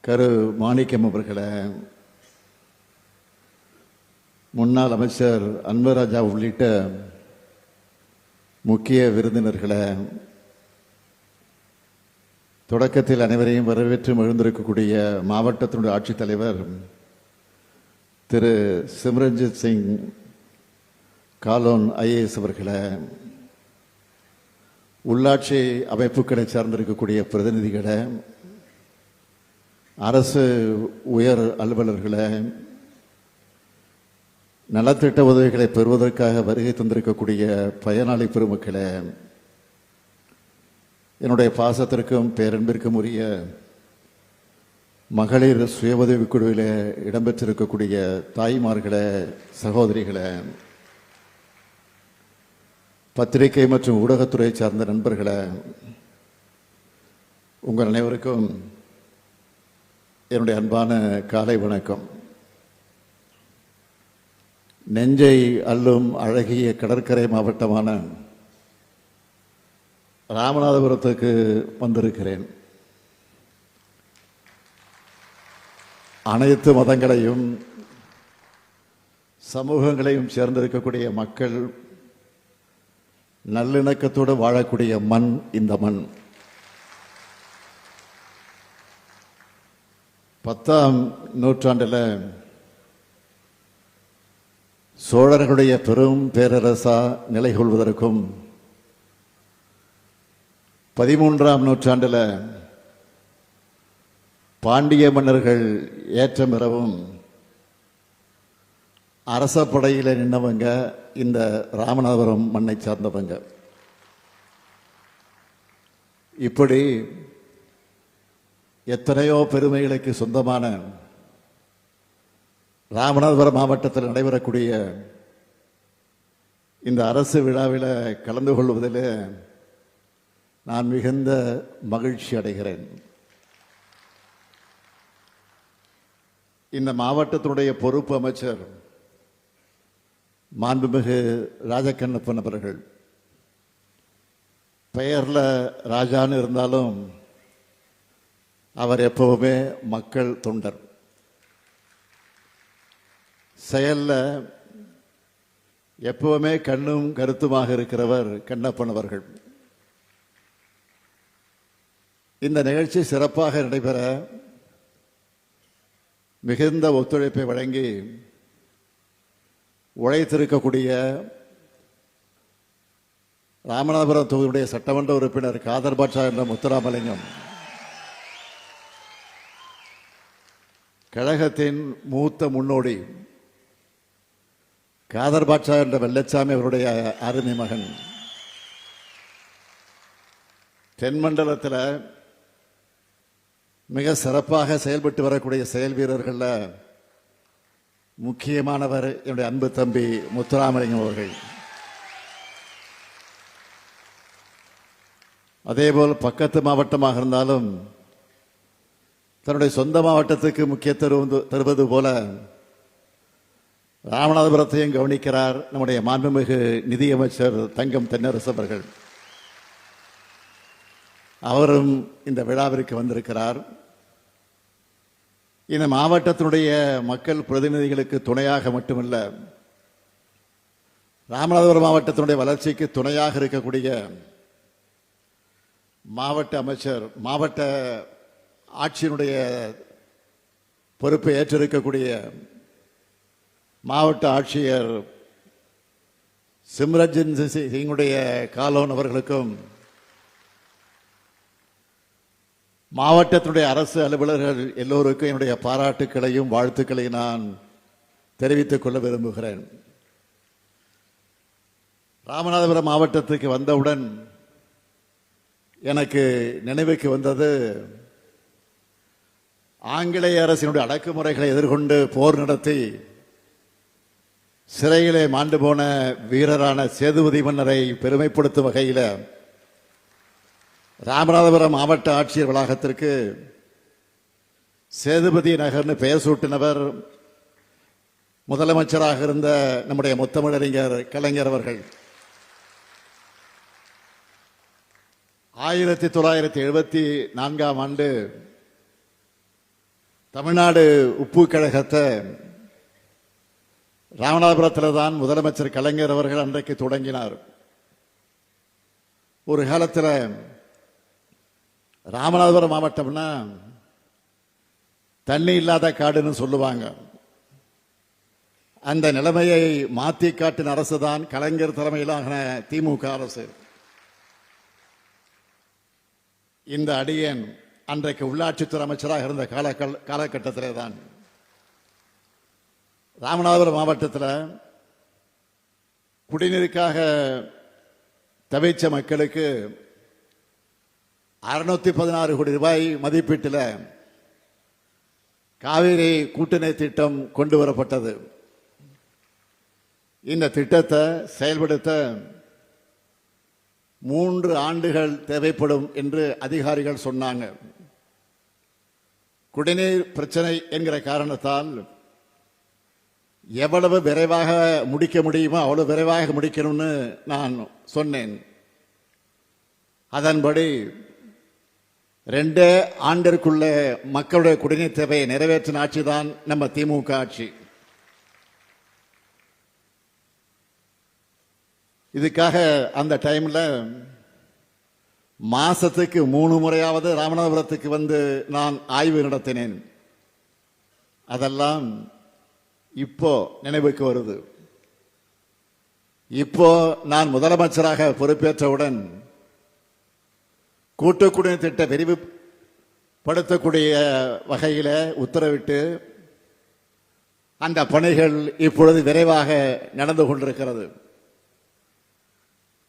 கரு மாணிக்கம் அவர்களே, முன்னாள் அமைச்சர் அன்பராஜா உள்ளிட்ட முக்கிய விருந்தினர்களே, தொடக்கத்தில் அனைவரையும் வரவேற்று மகிழ்ந்திருக்கக்கூடிய மாவட்டத்தினுடைய ஆட்சித்தலைவர் திரு சிம்ரன்ஜித் சிங் காலோன் IAS அவர்களே, உள்ளாட்சி அமைப்புகளை சார்ந்திருக்கக்கூடிய பிரதிநிதிகளே, அரசு உயர் அலுவலர்களே, நலத்திட்ட உதவிகளை பெறுவதற்காக வருகை தந்திருக்கக்கூடிய பயனாளி பெருமக்களே, என்னுடைய பாசத்திற்கும் பேரன்பிற்கும் உரிய மகளிர் சுய உதவிக் குழுவில் இடம்பெற்றிருக்கக்கூடிய தாய்மார்களே, சகோதரிகளே, பத்திரிகை மற்றும் ஊடகத்துறை சார்ந்த நண்பர்களே, உங்கள் அனைவருக்கும் என்னுடைய அன்பான காலை வணக்கம். நெஞ்சை அள்ளும் அழகிய கடற்கரை மாவட்டமான ராமநாதபுரத்துக்கு வந்திருக்கிறேன். அனைத்து மதங்களையும் சமூகங்களையும் சேர்ந்திருக்கக்கூடிய மக்கள் நல்லிணக்கத்தோடு வாழக்கூடிய மண் இந்த மண். 10ஆம் நூற்றாண்டில் சோழர்களுடைய பெரும் பேரரசா நிலை கொள்வதற்கும் 13ஆம் நூற்றாண்டில் பாண்டிய மன்னர்கள் ஏற்றம் பெறவும் அரச படையில் நின்றவங்க இந்த ராமநாதபுரம் மண்ணை சார்ந்தவங்க. இப்படி எத்தனையோ பெருமைகளுக்கு சொந்தமான ராமநாதபுரம் மாவட்டத்தில் நடைபெறக்கூடிய இந்த அரசு விழாவில் கலந்து கொள்வதில் நான் மிகுந்த மகிழ்ச்சி அடைகிறேன். இந்த மாவட்டத்தினுடைய பொறுப்பு அமைச்சர் மாண்புமிகு ராஜகண்ணப்பன் அவர்கள் பெயரில் ராஜான்னு இருந்தாலும் அவர் எப்பவுமே மக்கள் தொண்டர். செயல்ல எப்பவுமே கண்ணும் கருத்துமாக இருக்கிறவர் கண்ணப்பன் அவர்கள். இந்த நிகழ்ச்சி சிறப்பாக நடைபெற மிகுந்த ஒத்துழைப்பை வழங்கி உழைத்திருக்கக்கூடிய ராமநாதபுரம் தொகுதியுடைய சட்டமன்ற உறுப்பினர் காதர் பாட்சா என்ற முத்துராமலிங்கம், கழகத்தின் மூத்த முன்னோடி காதர் பாட்சா என்ற வெள்ளச்சாமி அவருடைய அருமை மகன், தென்மண்டலத்தில் மிக சிறப்பாக செயல்பட்டு வரக்கூடிய செயல் வீரர்கள் முக்கியமானவர் என்னுடைய அன்பு தம்பி முத்துராமலிங்கம் அவர்கள். அதேபோல் பக்கத்து மாவட்டமாக இருந்தாலும் தன்னுடைய சொந்த மாவட்டத்துக்கு முக்கியத்துவம் தருவது போல ராமநாதபுரத்தையும் கவனிக்கிறார் நம்முடைய மாண்புமிகு நிதியமைச்சர் தங்கம் தென்னரசு அவர்கள். அவரும் இந்த விழாவிற்கு வந்திருக்கிறார். இந்த மாவட்டத்தினுடைய மக்கள் பிரதிநிதிகளுக்கு துணையாக மட்டுமல்ல, ராமநாதபுரம் மாவட்டத்தினுடைய வளர்ச்சிக்கு துணையாக இருக்கக்கூடிய மாவட்ட அமைச்சர், மாவட்ட ஆட்சியினுடைய பொறுப்பை ஏற்றிருக்கக்கூடிய மாவட்ட ஆட்சியர் சிம்ரன்ஜித் சிங்குடைய காலோன் அவர்களுக்கும், மாவட்டத்தினுடைய அரசு அலுவலர்கள் எல்லோருக்கும் என்னுடைய பாராட்டுக்களையும் வாழ்த்துக்களையும் நான் தெரிவித்துக் கொள்ள விரும்புகிறேன். ராமநாதபுரம் மாவட்டத்துக்கு வந்தவுடன் எனக்கு நினைவுக்கு வந்தது ஆங்கிலேய அரசினுடைய அடக்குமுறைகளை எதிர்கொண்டு போர் நடத்தி சிறையிலே மாண்டு போன வீரரான சேதுபதி மன்னரை பெருமைப்படுத்தும் வகையில் ராமநாதபுரம் மாவட்ட ஆட்சியர் வளாகத்திற்கு சேதுபதி நகர்னு பெயர் சூட்டினவர் முதலமைச்சராக இருந்த நம்முடைய முத்தமிழறிஞர் கலைஞர் அவர்கள். 1974ஆம் ஆண்டு தமிழ்நாடு உப்பு கழகத்தை ராமநாதபுரத்தில் தான் முதலமைச்சர் கலைஞர் அவர்கள் அன்றைக்கு தொடங்கினார். ஒரு காலத்தில் ராமநாதபுரம் மாவட்டம்னா தண்ணி இல்லாத காடுன்னு சொல்லுவாங்க. அந்த நிலைமையை மாற்றி காட்டின அரசு தான் கலைஞர் தலைமையிலான திமுக அரசு. இந்த அடியேன் அன்றைக்கு உள்ளாட்சித்துறை அமைச்சராக இருந்த காலகட்டத்திலே தான் ராமநாதபுரம் மாவட்டத்தில் குடிநீருக்காக தவிச்ச மக்களுக்கு 616 கோடி ரூபாய் மதிப்பீட்டில் காவிரி கூட்டுநீர் திட்டம் கொண்டு வரப்பட்டது. இந்த திட்டத்தை செயல்படுத்த 3 ஆண்டுகள் தேவைப்படும் என்று அதிகாரிகள் சொன்னாங்க. குடிநீர் பிரச்சனை என்கிற காரணத்தால் எவ்வளவு விரைவாக முடிக்க முடியுமோ அவ்வளவு விரைவாக முடிக்கணும்னு நான் சொன்னேன். அதன்படி 2 ஆண்டிற்குள்ள மக்களுடைய குடிநீர் தேவையை நிறைவேற்றின ஆட்சி தான் நம்ம திமுக ஆட்சி. இதுக்காக அந்த டைம்ல மாசத்துக்கு 3 முறையாவது ராமநாதபுரத்துக்கு வந்து நான் ஆய்வு நடத்தினேன். அதெல்லாம் இப்போ நினைவுக்கு வருது. இப்போ நான் முதலமைச்சராக பொறுப்பேற்றவுடன் கூட்டு குடிநீர் திட்ட விரிவுபடுத்தக்கூடிய வகையில் உத்தரவிட்டு அந்த பணிகள் இப்பொழுது விரைவாக நடந்து கொண்டிருக்கிறது.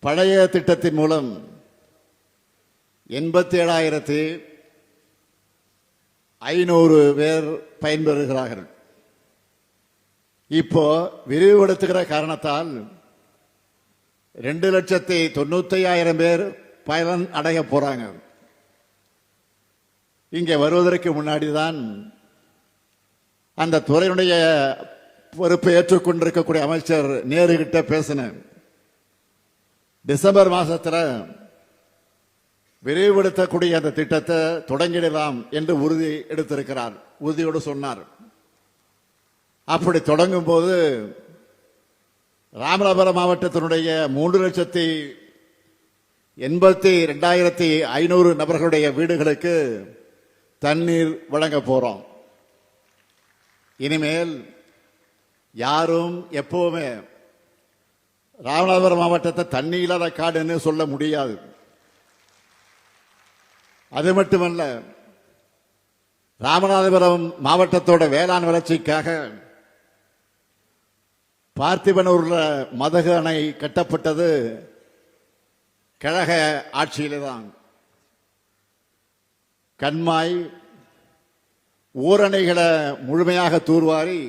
பழைய திட்டத்தின் மூலம் 87,500 பேர் பயன்பெறுகிறார்கள். இப்போ விரிவுபடுத்துகிற காரணத்தால் 2,95,000 பேர் பயன் அடைய போறாங்க. இங்கே வருவதற்கு முன்னாடி தான் அந்த துறையினுடைய பொறுப்பை ஏற்றுக்கொண்டிருக்கக்கூடிய அமைச்சர் நேரு கிட்ட பேசினேன். டிசம்பர் மாசத்துல விரிவுபடுத்தக்கூடிய அந்த திட்டத்தை தொடங்கிடலாம் என்று உறுதி எடுத்திருக்கிறார். உறுதியோடு சொன்னார். அப்படி தொடங்கும் போது ராமநாதபுரம் மாவட்டத்தினுடைய 3,82,500 நபர்களுடைய வீடுகளுக்கு தண்ணீர் வழங்க போறோம். இனிமேல் யாரும் எப்பவுமே ராமநாதபுரம் மாவட்டத்தை தண்ணி இல்லாத காடுன்னு சொல்ல முடியாது. அது மட்டுமல்ல, ராமநாதபுரம் மாவட்டத்தோட வேளாண் வளர்ச்சிக்காக பார்த்திபனூர்ல மதகு அணை கட்டப்பட்டது கழக ஆட்சியிலே தான். கண்மாய் ஊரணைகளை முழுமையாக தூர்வாரி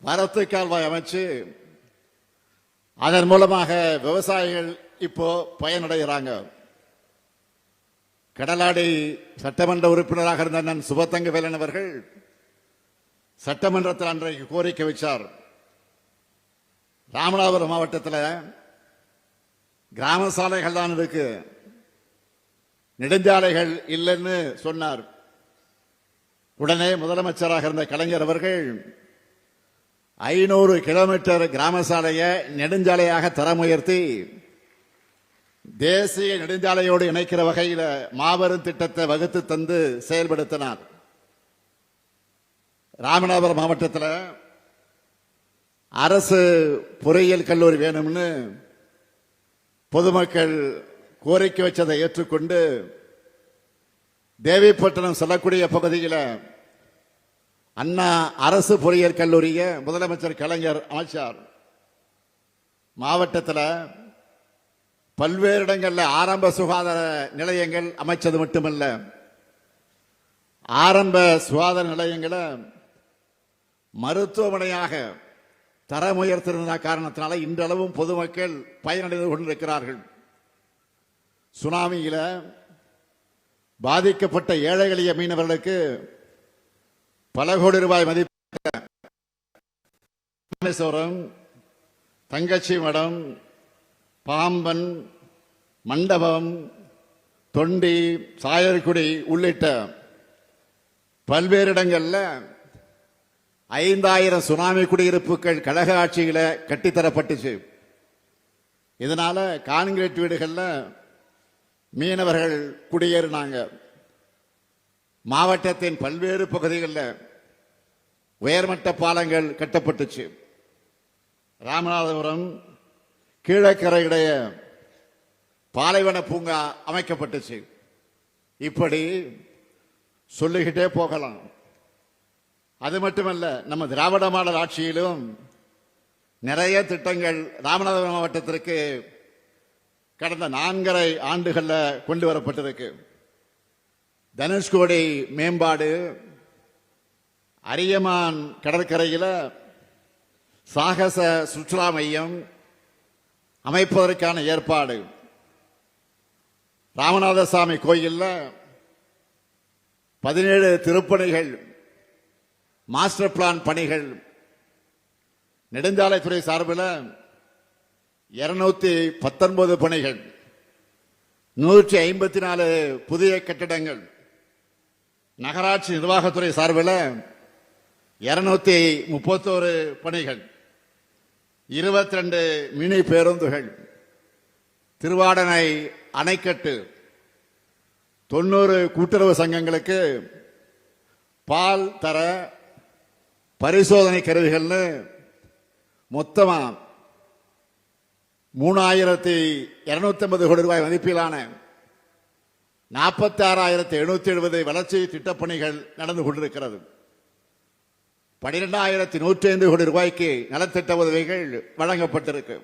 வரத்து கால்வாய் அமைச்சு அதன் மூலமாக விவசாயிகள் இப்போ பயனடைகிறாங்க. கடலாடி சட்டமன்ற உறுப்பினராக இருந்த அண்ணன் சுபத்தங்க வேலன் அவர்கள் சட்டமன்றத்தில் அன்றைக்கு கோரிக்கை வச்சார். ராமநாதபுரம் மாவட்டத்தில் கிராம சாலைகள் தான் இருக்கு, நெடுஞ்சாலைகள் இல்லைன்னு சொன்னார். உடனே முதலமைச்சராக இருந்த கலைஞர் அவர்கள் 500 கிலோமீட்டர் கிராம சாலையை நெடுஞ்சாலையாக தரம் உயர்த்தி தேசிய நெடுஞ்சாலையோடு இணைக்கிற வகையில் மாபெரும் திட்டத்தை வகுத்து தந்து செயல்படுத்தினார். ராமநாதபுரம் மாவட்டத்தில் அரசு பொறியியல் கல்லூரி வேணும்னு பொதுமக்கள் கோரிக்கை வச்சதை ஏற்றுக்கொண்டு தேவிப்பட்டினம் செல்லக்கூடிய பகுதியில் அண்ணா அரசு பொறியியல் கல்லூரியை முதலமைச்சர் கலைஞர் அமைச்சார். மாவட்டத்தில் பல்வேறு இடங்களில் ஆரம்ப சுகாதார நிலையங்கள் அமைச்சது மட்டுமல்ல, ஆரம்ப சுகாதார நிலையங்களை மருத்துவமனையாக தரம் உயர்த்திருந்த காரணத்தினால இன்றளவும் பொதுமக்கள் பயனடைந்து கொண்டிருக்கிறார்கள். சுனாமியில பாதிக்கப்பட்ட ஏழை எளிய மீனவர்களுக்கு பல கோடி ரூபாய் மதிப்பிட்ட ராமேஸ்வரம், தங்கச்சி மடம், பாம்பன், மண்டபம், தொண்டி, சாயர்குடி உள்ளிட்ட பல்வேறு இடங்கள்ல 5000 சுனாமி குடியிருப்புகள் கழக ஆட்சியில கட்டித்தரப்பட்டுச்சு. இதனால கான்கிரீட் வீடுகள்ல மீனவர்கள் குடியேறினாங்க. மாவட்டத்தின் பல்வேறு பகுதிகளில் உயர்மட்ட பாலங்கள் கட்டப்பட்டுச்சு. ராமநாதபுரம் கீழக்கரையுடைய பாலைவன பூங்கா அமைக்கப்பட்டுச்சு. இப்படி சொல்லிக்கிட்டே போகலாம். அது மட்டுமல்ல, நம்ம திராவிட மாடல் ஆட்சியிலும் நிறைய திட்டங்கள் ராமநாதபுரம் மாவட்டத்திற்கு கடந்த 4.5 ஆண்டுகள்ல கொண்டு வரப்பட்டிருக்கு. தனுஷ்கோடி மேம்பாடு, அரியமான் கடற்கரையில் சாகச சுற்றுலா மையம் அமைப்பதற்கான ஏற்பாடு, ராமநாதசாமி கோயில்ல 17 திருப்பணிகள், மாஸ்டர் பிளான் பணிகள், நெடுஞ்சாலைத்துறை சார்பில் 219 பணிகள், 154 புதிய கட்டிடங்கள், நகராட்சி நிர்வாகத்துறை சார்பில் 231 பணிகள், 22 மினி பேருந்துகள், திருவாடனை அணைக்கட்டு, 90 கூட்டுறவு சங்கங்களுக்கு பால் தர பரிசோதனை கருவிகள்னு மொத்தமா 3250 கோடி ரூபாய் மதிப்பிலான 46,770 வளர்ச்சி திட்டப்பணிகள் நடந்து கொண்டிருக்கிறது. 12,105 கோடி ரூபாய்க்கு நலத்திட்ட உதவிகள் வழங்கப்பட்டிருக்கு.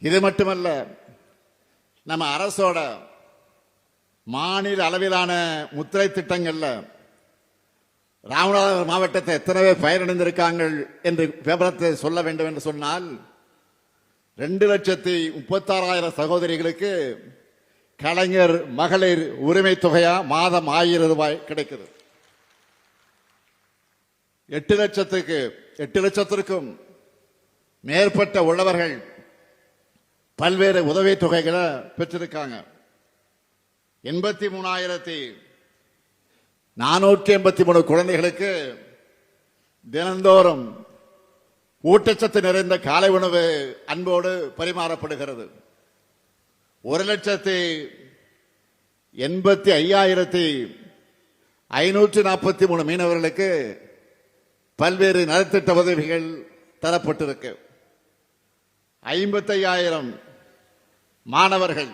இது மட்டுமல்ல, நம்ம அரசோட மாநில அளவிலான முத்திரை திட்டங்கள்ல ராமநாதபுரம் மாவட்டத்தை எத்தனை பேர் பயனடைந்திருக்காங்க என்று விவரத்தை சொல்ல வேண்டும் என்று சொன்னால் 2,36,000 சகோதரிகளுக்கு கலைஞர் மகளிர் உரிமை தொகையா மாதம் 1000 ரூபாய் கிடைக்குது. 8 லட்சத்திற்கும் மேற்பட்ட உள்ளவர்கள் பல்வேறு உதவி தொகைகளை பெற்றிருக்காங்க. 83,483 குழந்தைகளுக்கு தினந்தோறும் ஊட்டச்சத்து நிறைந்த காலை உணவு அன்போடு பரிமாறப்படுகிறது. 1,85,543 மீனவர்களுக்கு பல்வேறு நலத்திட்ட உதவிகள் தரப்பட்டிருக்கு. 55,000 மாணவர்கள்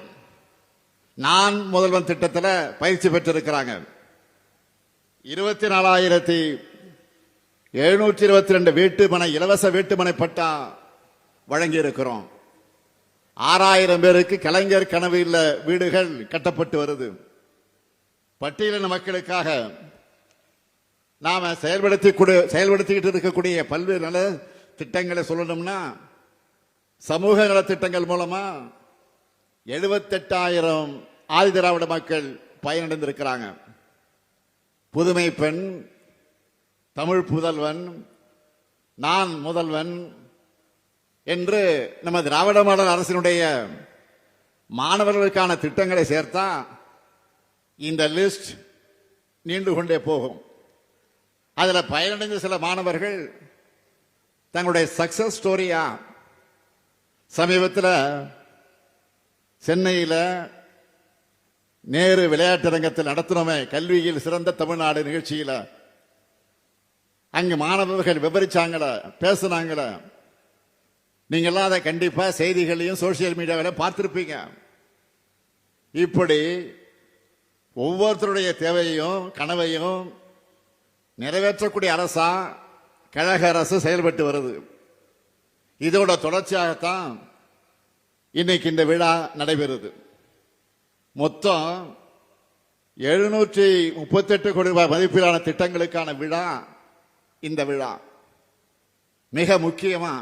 நான் முதல்வன் திட்டத்தில் பயிற்சி பெற்றிருக்கிறாங்க. 24,722 வீட்டுமனை இலவச வீட்டுமனை பட்டா வழங்கி இருக்கிறோம். 6,000 பேருக்கு கலைஞர் கனவு இல்ல வீடுகள் கட்டப்பட்டு வருது. பட்டியலின மக்களுக்காக நாம செயல்படுத்திக்கிட்டு இருக்கக்கூடிய பல்வேறு நல திட்டங்களை சொல்லணும்னா, சமூக நலத்திட்டங்கள் மூலமா 78,000 ஆதி திராவிட மக்கள் பயனடைந்திருக்கிறாங்க. புதுமை பெண், தமிழ் புதல்வன், நான் முதல்வன் என்று நம்ம திராவிட மாடல் அரசினுடைய மாணவர்களுக்கான திட்டங்களை சேர்த்தா இந்த லிஸ்ட் நீண்டு கொண்டே போகும். அதில் பயனடைந்த சில மாணவர்கள் தங்களுடைய சக்சஸ் ஸ்டோரியா சமீபத்தில் சென்னையில் நேரு விளையாட்டரங்கத்தில் நடத்தினோமே கல்வியில் சிறந்த தமிழ்நாடு நிகழ்ச்சியில் அங்கு மாணவர்கள் விவரிச்சாங்கள, பேசினாங்கள. நீங்கெல்லாம் அதை கண்டிப்பா செய்திகளையும் சோசியல் மீடியாவில் பார்த்திருப்பீங்க. இப்படி ஒவ்வொருத்தருடைய தேவையையும் கனவையும் நிறைவேற்றக்கூடிய அரசா கழக அரசு செயல்பட்டு வருது. இதோட தொடர்ச்சியாகத்தான் இன்னைக்கு இந்த விழா நடைபெறுது. மொத்தம் 738 கோடி ரூபாய் மதிப்பிலான திட்டங்களுக்கான விழா இந்த விழா. மிக முக்கியமா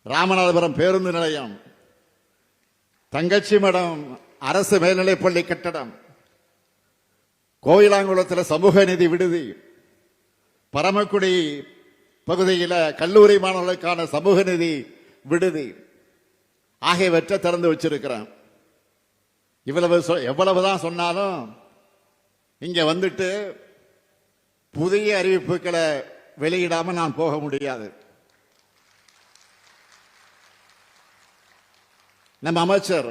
ராமநாதபுரம் பேருந்து நிலையம், தங்கச்சி மடம் அரசு மேல்நிலைப்பள்ளி கட்டடம், கோயிலாங்குளத்தில் சமூக நீதி விடுதி, பரமக்குடி பகுதியில் கல்லூரி மாணவர்களுக்கான சமூக நீதி விடுதி ஆகியவற்றை திறந்து வச்சிருக்கிறேன். எவ்வளவுதான் சொன்னாலும் இங்க வந்துட்டு புதிய அறிவிப்புகளை வெளியிடாம நான் போக முடியாது. நம்ம அமைச்சர்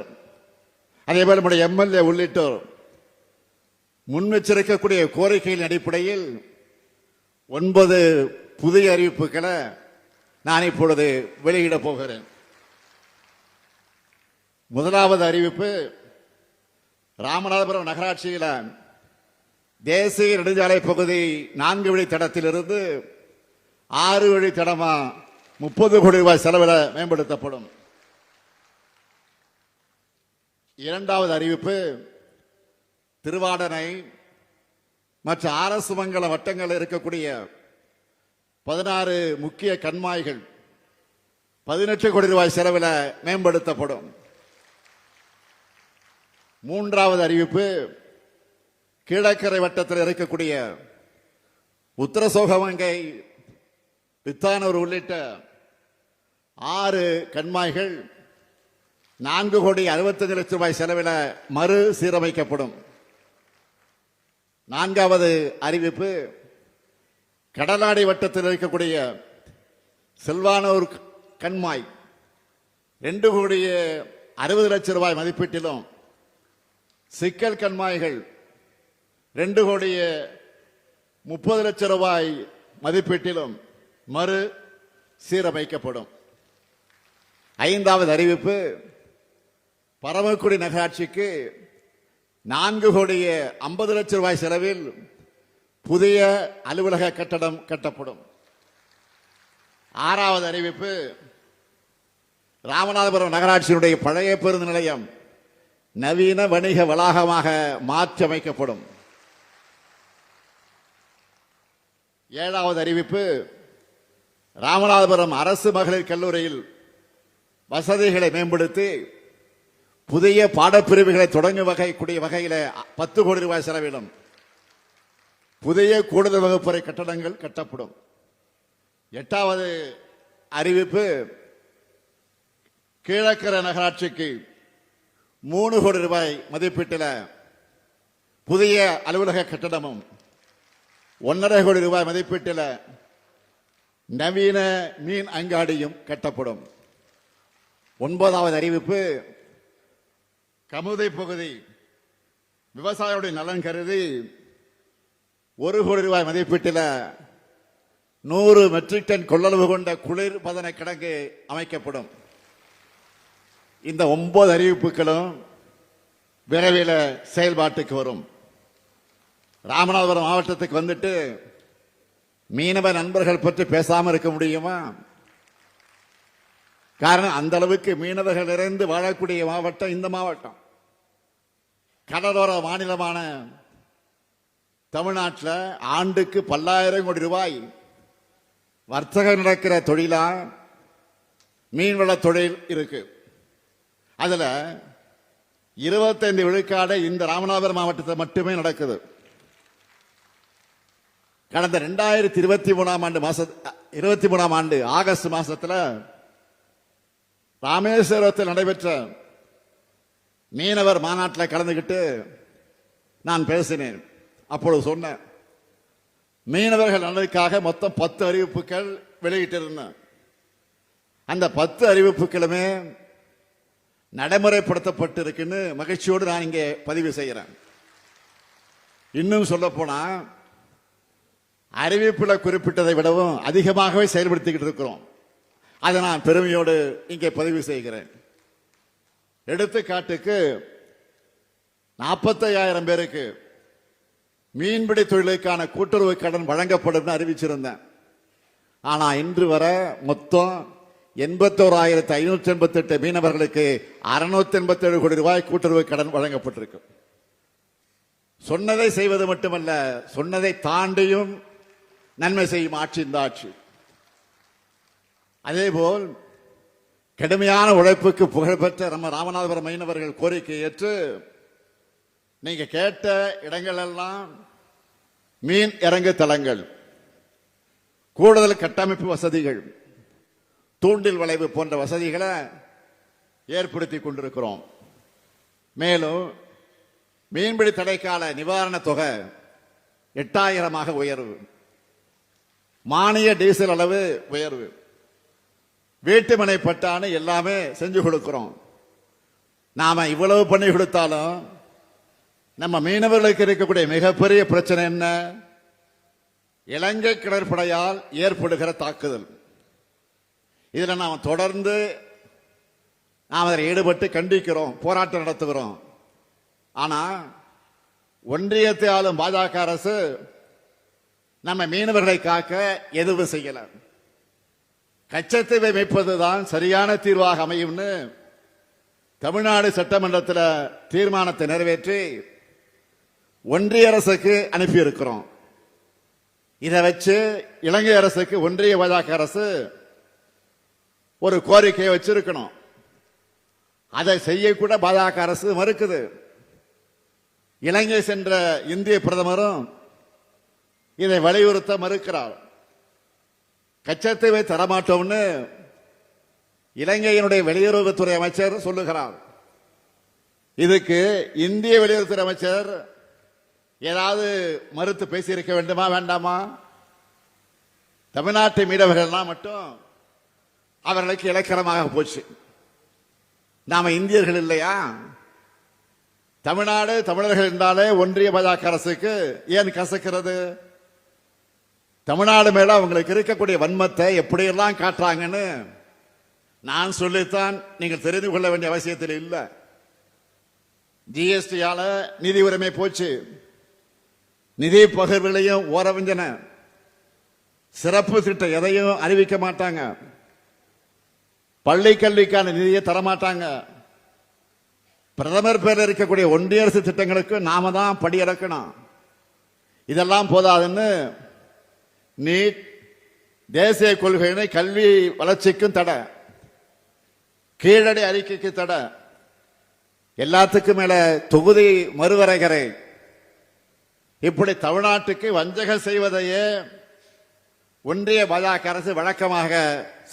அதே போல நம்முடைய எம்எல்ஏ உள்ளிட்டோர் முன்வச்சிருக்கக்கூடிய கோரிக்கையின் அடிப்படையில் 9 புதிய அறிவிப்புகளை நான் இப்பொழுது வெளியிட போகிறேன். முதலாவது அறிவிப்பு, ராமநாதபுரம் நகராட்சியில் தேசிய நெடுஞ்சாலை பகுதி 4 வழித்தடத்திலிருந்து 6 வழித்தடமா 30 கோடி ரூபாய் செலவில் மேம்படுத்தப்படும். இரண்டாவது அறிவிப்பு, திருவாடனை மற்ற அரசு மங்கல வட்டங்கள் இருக்கக்கூடிய 16 முக்கிய கண்மாய்கள் 18 கோடி ரூபாய் செலவில் மேம்படுத்தப்படும். மூன்றாவது அறிவிப்பு, கீழக்கரை வட்டத்தில் இருக்கக்கூடிய உத்தரசோகமங்கை, வித்தானூர் உள்ளிட்ட 6 கண்மாய்கள் 4 கோடி 65 லட்சம் ரூபாய் செலவில் மறு சீரமைக்கப்படும். நான்காவது அறிவிப்பு, கடலாடி வட்டத்தில் இருக்கக்கூடிய செல்வானூர் கண்மாய் 2 கோடி 60 லட்சம் ரூபாய் மதிப்பீட்டிலும், சிக்கல் கண்மாய்கள் 2 கோடி 30 லட்சம் ரூபாய் மதிப்பீட்டிலும் மறு சீரமைக்கப்படும். ஐந்தாவது அறிவிப்பு, பரமக்குடி நகராட்சிக்கு 4 கோடி 50 லட்சம் ரூபாய் செலவில் புதிய அலுவலக கட்டடம் கட்டப்படும். ஆறாவது அறிவிப்பு, ராமநாதபுரம் நகராட்சியினுடைய பழைய பேருந்து நிலையம் நவீன வணிக வளாகமாக மாற்றியமைக்கப்படும். ஏழாவது அறிவிப்பு, ராமநாதபுரம் அரசு மகளிர் கல்லூரியில் வசதிகளை மேம்படுத்தி புதிய பாடப்பிரிவுகளை தொடங்கும் வகையில் 10 கோடி ரூபாய் செலவிலும் புதிய கூடுதல் வகுப்பறை கட்டடங்கள் கட்டப்படும். எட்டாவது அறிவிப்பு, கீழக்கரை நகராட்சிக்கு 3 கோடி ரூபாய் மதிப்பீட்டில் புதிய அலுவலக கட்டடமும் 1.5 கோடி ரூபாய் மதிப்பீட்டில் நவீன மீன் அங்காடியும் கட்டப்படும். ஒன்பதாவது அறிவிப்பு, கமுதை பகுதி விவசாயிகளுடைய நலன் கருதி 1 கோடி ரூபாய் மதிப்பீட்டில் 100 மெட்ரிக் டன் கொள்ளளவு கொண்ட குளிர் பதன கிடங்கு அமைக்கப்படும். இந்த 9 அறிவிப்புகளும் விரைவில் செயல்பாட்டுக்கு வரும். ராமநாதபுரம் மாவட்டத்துக்கு வந்துட்டு மீனவ நண்பர்கள் பற்றி பேசாம இருக்க முடியுமா? காரணம், அந்த அளவுக்கு மீனவர்கள் நிறைந்து வாழக்கூடிய மாவட்டம் இந்த மாவட்டம். கடலோர மாநிலமான தமிழ்நாட்டில் ஆண்டுக்கு பல்லாயிரம் கோடி ரூபாய் வர்த்தகம் நடக்கிற தொழிலா மீன்வள தொழில் இருக்கு. அதுல 25 விழுக்காடு இந்த ராமநாதபுரம் மாவட்டத்தில் மட்டுமே நடக்குது. கடந்த 2023 ஆண்டு ஆகஸ்ட் மாசத்துல ராமேஸ்வரத்தில் நடைபெற்ற மீனவர் மாநாட்டில் கலந்துகிட்டு நான் பேசினேன். அப்பொழுது சொன்னேன், மீனவர்கள் நலனுக்காக மொத்தம் 10 அறிவிப்புகள் வெளியிட்டிருந்தேன். அந்த 10 அறிவிப்புகளுமே நடைமுறைப்படுத்தப்பட்டிருக்குன்னு மகிழ்ச்சியோடு நான் இங்கே பதிவு செய்கிறேன். இன்னும் சொல்ல போனா, அறிவிப்புல குறிப்பிட்டதை விடவும் அதிகமாகவே செயல்படுத்திக்கிட்டு இருக்கிறோம். அதை நான் பெருமையோடு இங்கே பதிவு செய்கிறேன். எடுத்துக்காட்டுக்கு 45,000 பேருக்கு மீன்பிடி தொழிலுக்கான கூட்டுறவு கடன் வழங்கப்படும் அறிவிச்சிருந்தேன். ஆனா இன்று வர மொத்தம் 81,588 மீனவர்களுக்கு 687 கோடி ரூபாய் கூட்டுறவு கடன் வழங்கப்பட்டிருக்கு. சொன்னதை செய்வது மட்டுமல்ல, சொன்னதை தாண்டியும் நன்மை செய்யும் ஆட்சி இந்த ஆட்சி. அதேபோல் கடுமையான உழைப்புக்கு புகழ்பெற்ற நம்ம ராமநாதபுரம் மீனவர்கள் கோரிக்கை ஏற்று நீங்க கேட்ட இடங்கள் எல்லாம் மீன் இறங்கு தளங்கள், கூடுதல் கட்டமைப்பு வசதிகள், தூண்டில் வளைவு போன்ற வசதிகளை ஏற்படுத்தி கொண்டிருக்கிறோம். மேலும் மீன்பிடி தடைக்கால நிவாரண தொகை 8000 உயர்வு, மானிய டீசல் அளவு உயர்வு, வீட்டுமனை பட்டான்னு எல்லாமே செஞ்சு கொடுக்கிறோம். நாம இவ்வளவு பண்ணி கொடுத்தாலும் நம்ம மீனவர்களுக்கு இருக்கக்கூடிய மிகப்பெரிய பிரச்சனை என்ன? இலங்கை கடற்படையால் ஏற்படுகிற தாக்குதல். இதில் நாம் தொடர்ந்து அதில் ஈடுபட்டு கண்டிக்கிறோம், போராட்டம் நடத்துகிறோம். ஆனா ஒன்றியத்தை ஆளும் பாஜக அரசு நம்ம மீனவர்களை காக்க எதுவும் செய்யல. கச்சத்தீவை மீட்பதுதான் சரியான தீர்வாக அமையும்னு தமிழ்நாடு சட்டமன்றத்தில் தீர்மானத்தை நிறைவேற்றி ஒன்றிய அரசுக்கு அனுப்பி இருக்கிறோம். இதை வச்சு இலங்கை அரசுக்கு ஒன்றிய பாஜக அரசு ஒரு கோரிக்கையை வச்சிருக்கணும். அதை செய்யக்கூட பாஜக அரசு மறுக்குது. இலங்கை சென்ற இந்திய பிரதமரும் இதை வலியுறுத்த மறுக்கிறார். கச்சத்தீவை தரமாட்டோம்னு இலங்கையினுடைய வெளியுறவுத்துறை அமைச்சர் சொல்லுகிறார். இதுக்கு இந்திய வெளியுறவுத்துறை அமைச்சர் ஏதாவது மறுத்து பேசியிருக்க வேண்டுமா வேண்டாமா? தமிழ்நாட்டு மீனவர்கள்லாம் மட்டும் அவர்களுக்கு இலக்கணமாக போச்சு. நாம இந்தியர்கள் இல்லையா? தமிழ்நாடு தமிழர்கள் என்றாலே ஒன்றிய பாஜக அரசுக்கு ஏன் கசக்கிறது? தமிழ்நாடு மேல அவங்களுக்கு இருக்கக்கூடிய வன்மத்தை எப்படியெல்லாம் காட்டுறாங்கன்னு நான் சொல்லித்தான் நீங்கள் தெரிந்து கொள்ள வேண்டிய அவசியத்தில் இல்லை. ஜிஎஸ்டியால நிதி உரிமை போச்சு, நிதி பகிர்வுகளையும் ஓரவஞ்சன, சிறப்பு திட்டம் எதையும் அறிவிக்க மாட்டாங்க, பள்ளி கல்விக்கான நிதியை தரமாட்டாங்க. பிரதமர் பேர் இருக்கக்கூடிய ஒன்றிய அரசு திட்டங்களுக்கு நாம தான் படியிறக்கணும். இதெல்லாம் போதாதுன்னு நீட், தேசிய கொள்கையினை கல்வி வளர்ச்சிக்கும் தடை, கீழடி அறிக்கைக்கு தடை, எல்லாத்துக்கும் மேல தொகுதி மறுவரைகரை, இப்படி தமிழ்நாட்டுக்கு வஞ்சகம் செய்வதையே ஒன்றிய பாஜக அரசு வழக்கமாக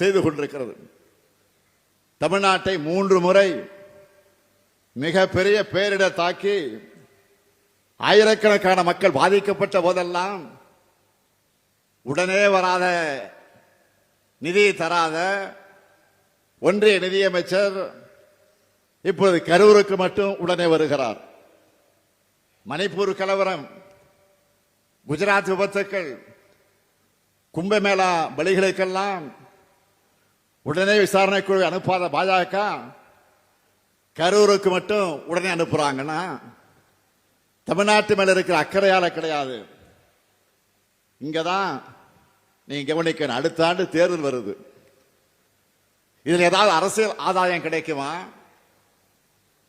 செய்து கொண்டிருக்கிறது. தமிழ்நாட்டை 3 முறை மிகப்பெரிய பேரிடர் தாக்கி ஆயிரக்கணக்கான மக்கள் பாதிக்கப்பட்ட போதெல்லாம் உடனே வராத, நிதி தராத ஒன்றிய நிதியமைச்சர் இப்போது கரூருக்கு மட்டும் உடனே வருகிறார். மணிப்பூர் கலவரம், குஜராத் விபத்துக்கள், கும்பமேளா பலிகளுக்கெல்லாம் உடனே விசாரணை குழு அனுப்பாத பாஜக கரூருக்கு மட்டும் உடனே அனுப்புறாங்கன்னா தமிழ்நாட்டு மேல இருக்கிற அக்கறையால கிடையாது. இங்கதான் நீங்க கவனிக்கணும், அடுத்த ஆண்டு தேர்தல் வருது. இதுல ஏதாவது அரசியல் ஆதாயம் கிடைக்குமா?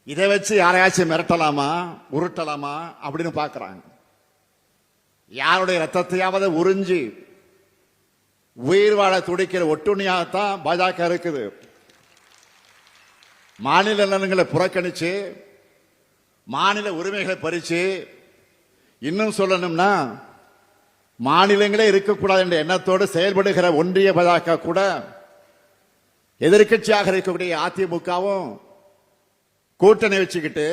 இதை வச்சு யாரையாச்சும் மிரட்டலாமா, உருட்டலாமா அப்படின்னு பாக்குறாங்க. யாருடைய ரத்தத்தையாவது உறிஞ்சி உயிர் வாழ துடிக்கிற ஒட்டுண்ணியாகத்தான் பாஜக இருக்குது. மாநில நலன்களை புறக்கணிச்சு, மாநில உரிமைகளை பறிச்சு, இன்னும் சொல்லணும்னா மாநிலங்களே இருக்கக்கூடாது என்ற எண்ணத்தோடு செயல்படுகிற ஒன்றிய பாஜக கூட எதிர்கட்சியாக இருக்கக்கூடிய அதிமுகவும் கூட்டணி வச்சுக்கிட்டு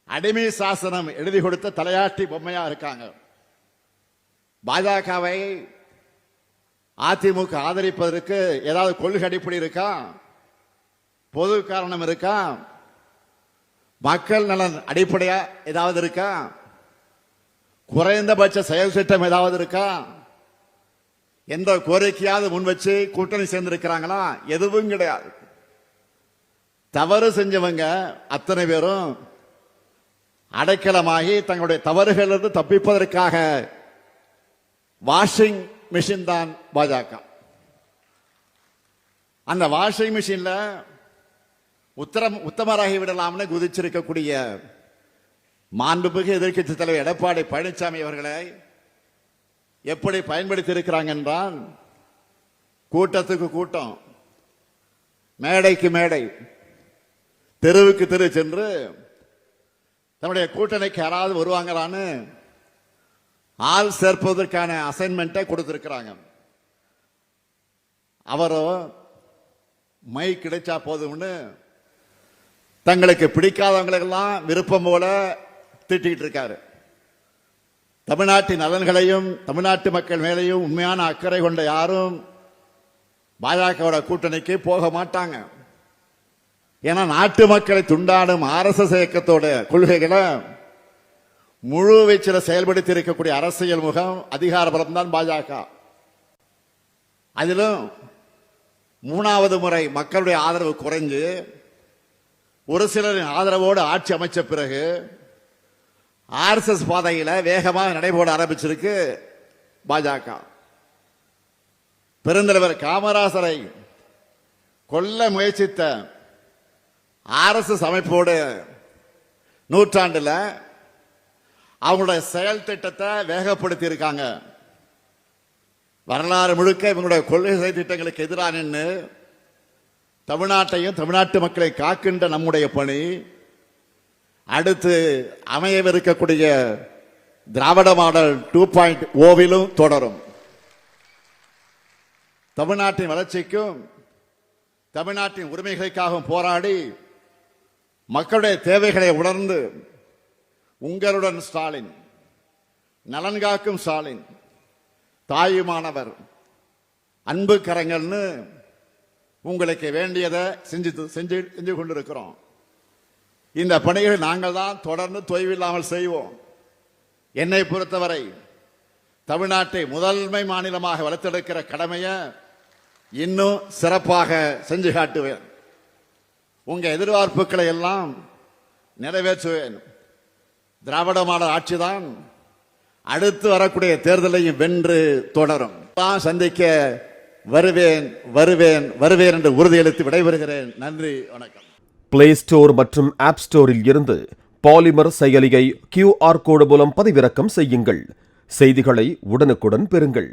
அடிமை சாசனம் எழுதி கொடுத்த தலையாட்டி பொம்மையா இருக்காங்க. பாஜகவை அதிமுக ஆதரிப்பதற்கு ஏதாவது கொள்கை அடிப்படை இருக்கா? பொது காரணம் இருக்கா? மக்கள் நலன் அடிப்படையா ஏதாவது இருக்கா? குறைந்தபட்ச செயல் திட்டம் ஏதாவது இருக்கா? எந்த கோரிக்கையாவது முன் வச்சு கூட்டணி சேர்ந்திருக்கிறாங்களா? எதுவும் கிடையாது. தவறு செஞ்சவங்க அத்தனை பேரும் அடைக்கலமாகி தங்களுடைய தவறுகளிலிருந்து தப்பிப்பதற்காக வாஷிங் மிஷின் தான் பாஜக. அந்த வாஷிங் மிஷின்ல உத்தமராகி விடலாம்னு குதிச்சிருக்கக்கூடிய மாண்புமிகு எதிர்க்கட்சி தலைவர் எடப்பாடி பழனிசாமி அவர்களை எப்படி பயன்படுத்தி இருக்கிறாங்க என்றால், கூட்டத்துக்கு கூட்டம், மேடைக்கு மேடை, தெருவுக்கு தெரு சென்று தன்னுடைய கூட்டணிக்கு யாராவது வருவாங்களான்னு ஆள் சேர்ப்பதற்கான அசைன்மெண்ட்டை கொடுத்திருக்கிறாங்க. அவரோ மை கிடைச்சா போதும்னு தங்களுக்கு பிடிக்காதவங்களெல்லாம் விருப்பம் போல திட்டிக்கிட்டு இருக்காரு. தமிழ்நாட்டின் நலன்களையும் தமிழ்நாட்டு மக்கள் மேலேயும் உண்மையான அக்கறை கொண்ட யாரும் பாஜகவோட கூட்டணிக்கு போக மாட்டாங்க. ஏன்னா நாட்டு மக்களை துண்டாடும் RSS இயக்கத்தோட கொள்கைகளை முழு வீச்சில் செயல்படுத்தி இருக்கக்கூடிய அரசியல் முகம் அதிகார பலம் தான் பாஜக. அதிலும் 3வது முறை மக்களுடைய ஆதரவு குறைஞ்சு ஒரு சிலரின் ஆதரவோடு ஆட்சி அமைச்ச பிறகு RSS பாதையில வேகமாக நடைபோட ஆரம்பிச்சிருக்கு பாஜக. பெருந்தலைவர் காமராசரை கொல்ல முயற்சித்த RSS அமைப்போடு நூற்றாண்டுல அவங்களுடைய செயல் திட்டத்தை வேகப்படுத்தி இருக்காங்க. வரலாறு முழுக்க இவங்களுடைய கொள்கை திட்டங்களுக்கு எதிராக நின்று தமிழ்நாட்டையும் தமிழ்நாட்டு மக்களை காக்கின்ற நம்முடைய பணி அடுத்து அமையவிருக்கக்கூடிய திராவிட மாடல் 2.0 தொடரும். தமிழ்நாட்டின் வளர்ச்சிக்கும் தமிழ்நாட்டின் உரிமைகளுக்காகவும் போராடி மக்களுடைய தேவைகளை உணர்ந்து உங்களுடன் ஸ்டாலின், நலன் காக்கும் ஸ்டாலின், தாயுமானவர், அன்பு கரங்கள்னு உங்களுக்கு வேண்டியதை செஞ்சு கொண்டிருக்கிறோம். இந்த பணிகளை நாங்கள் தான் தொடர்ந்து தொய்வில்லாமல் செய்வோம். என்னை பொறுத்தவரை தமிழ்நாட்டை முதன்மை மாநிலமாக வளர்த்தெடுக்கிற கடமையை இன்னும் சிறப்பாக செஞ்சு காட்டுவேன். உங்க எதிர்பார்ப்புகளை எல்லாம் நிறைவேற்றுவேன். திராவிட மாடல் ஆட்சிதான் அடுத்து வரக்கூடிய தேர்தலையும் வென்று தொடரும். சந்திக்க வருவேன் வருவேன் வருவேன் என்று உறுதியளித்து விடைபெறுகிறேன். நன்றி, வணக்கம். பிளே ஸ்டோர் மற்றும் ஆப் ஸ்டோரில் இருந்து பாலிமர் செயலியை QR கோடு மூலம் பதிவிறக்கம் செய்யுங்கள். செய்திகளை உடனுக்குடன் பெறுங்கள்.